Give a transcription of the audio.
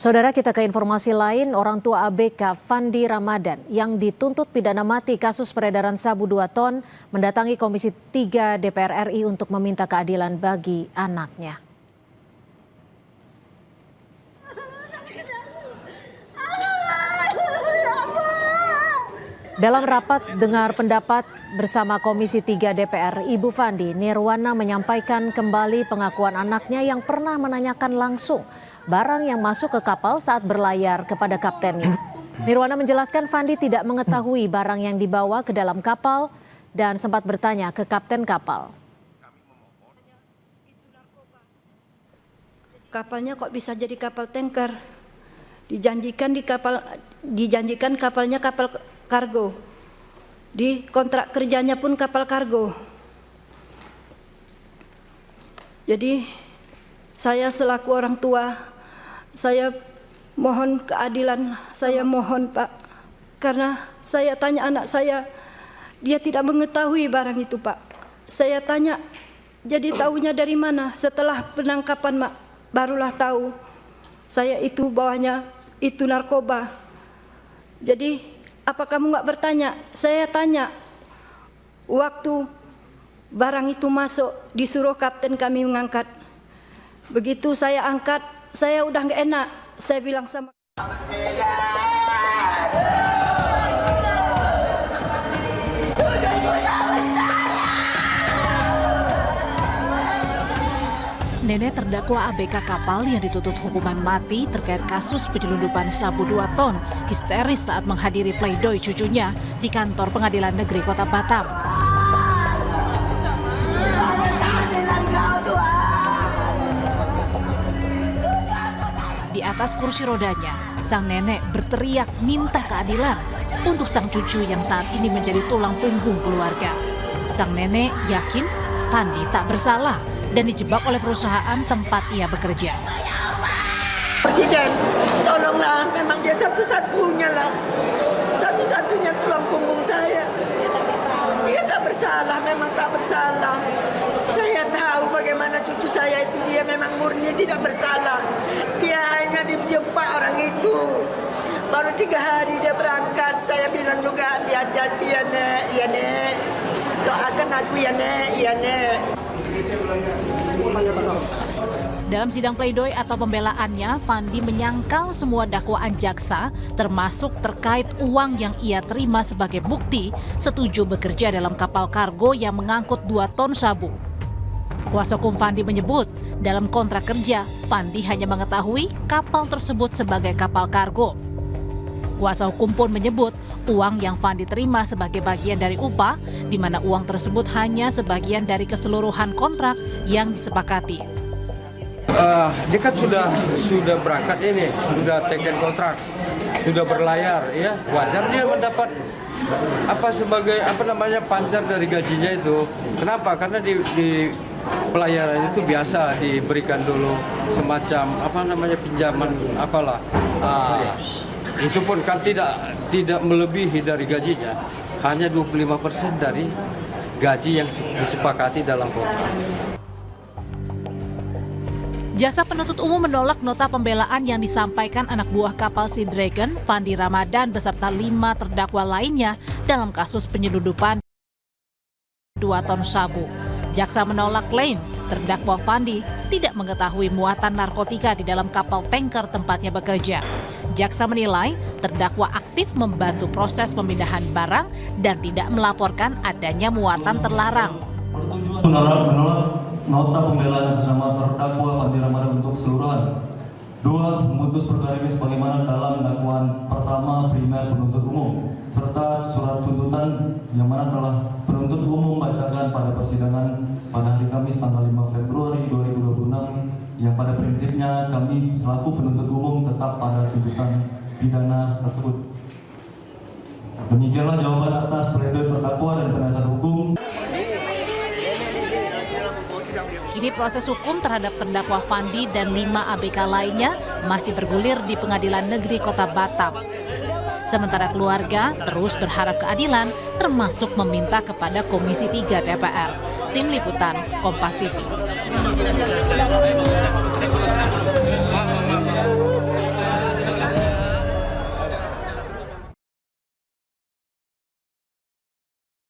Saudara, kita ke informasi lain. Orang tua ABK Fandi Ramadan yang dituntut pidana mati kasus peredaran sabu 2 ton mendatangi Komisi 3 DPR RI untuk meminta keadilan bagi anaknya. Dalam rapat dengar pendapat bersama Komisi 3 DPR, Ibu Fandi Nirwana menyampaikan kembali pengakuan anaknya yang pernah menanyakan langsung barang yang masuk ke kapal saat berlayar kepada kaptennya. Nirwana menjelaskan Fandi tidak mengetahui barang yang dibawa ke dalam kapal dan sempat bertanya ke kapten kapal. Kapalnya kok bisa jadi kapal tanker? Dijanjikan kapalnya kapal kargo. Di kontrak kerjanya pun kapal kargo. Jadi saya selaku orang tua, saya mohon keadilan, saya mohon Pak. Karena saya tanya anak saya, dia tidak mengetahui barang itu Pak. Saya tanya, jadi tahunya dari mana? Setelah penangkapan Mak, barulah tahu saya itu bawahnya itu narkoba. Jadi apa kamu nggak bertanya? Saya tanya, waktu barang itu masuk disuruh kapten kami mengangkat. Begitu saya angkat, saya udah nggak enak. Saya bilang sama Nenek terdakwa ABK kapal yang dituntut hukuman mati terkait kasus penyelundupan sabu 2 ton histeris saat menghadiri pledoi cucunya di kantor Pengadilan Negeri Kota Batam. Di atas kursi rodanya, sang nenek berteriak minta keadilan untuk sang cucu yang saat ini menjadi tulang punggung keluarga. Sang nenek yakin Fandi tak bersalah dan dijebak oleh perusahaan tempat ia bekerja. Presiden, tolonglah, memang dia satu-satunya lah, satu-satunya tulang punggung saya. Dia tak bersalah, memang tak bersalah. Saya tahu bagaimana cucu saya itu, dia memang murni tidak bersalah. Dia hanya dijebak orang itu. Baru 3 hari dia berangkat, saya bilang juga hati-hati ya Nek, ya Nek. Doakan aku ya Nek, ya Nek. Dalam sidang pledoi atau pembelaannya, Fandi menyangkal semua dakwaan jaksa, termasuk terkait uang yang ia terima sebagai bukti setuju bekerja dalam kapal kargo yang mengangkut 2 ton sabu. Kuasa hukum Fandi menyebut, dalam kontrak kerja, Fandi hanya mengetahui kapal tersebut sebagai kapal kargo. Kuasa hukum pun menyebut uang yang Fandi terima sebagai bagian dari upah, di mana uang tersebut hanya sebagian dari keseluruhan kontrak yang disepakati. Dia kan sudah berangkat ini, sudah teken kontrak, sudah berlayar, ya wajar dia mendapat sebagai pancar dari gajinya itu. Kenapa? Karena di pelayaran itu biasa diberikan dulu semacam pinjaman itu pun kan tidak melebihi dari gajinya, hanya 25% dari gaji yang disepakati dalam kontrak. Jaksa penuntut umum menolak nota pembelaan yang disampaikan anak buah kapal Sea Dragon, Fandi Ramadan beserta 5 terdakwa lainnya dalam kasus penyelundupan 2 ton sabu. Jaksa menolak klaim terdakwa Fandi tidak mengetahui muatan narkotika di dalam kapal tanker tempatnya bekerja. Jaksa menilai terdakwa aktif membantu proses pemindahan barang dan tidak melaporkan adanya muatan terlarang. Menolak nota pembelaan bersama terdakwa Fandi Ramadan untuk keseluruhan. 2. Memutus perkara ini sebagaimana dalam dakwaan pertama primer penuntut umum, serta surat tuntutan yang mana telah penuntut umum bacakan pada persidangan pada hari Kamis tanggal 5 Februari 2026, yang pada prinsipnya kami selaku penuntut umum tetap pada tuntutan pidana tersebut. Demikianlah jawaban atas pledoi terdakwa dan penasihat hukum. Kini proses hukum terhadap terdakwa Fandi dan 5 ABK lainnya masih bergulir di Pengadilan Negeri Kota Batam. Sementara keluarga terus berharap keadilan, termasuk meminta kepada Komisi 3 DPR. Tim Liputan, Kompas TV.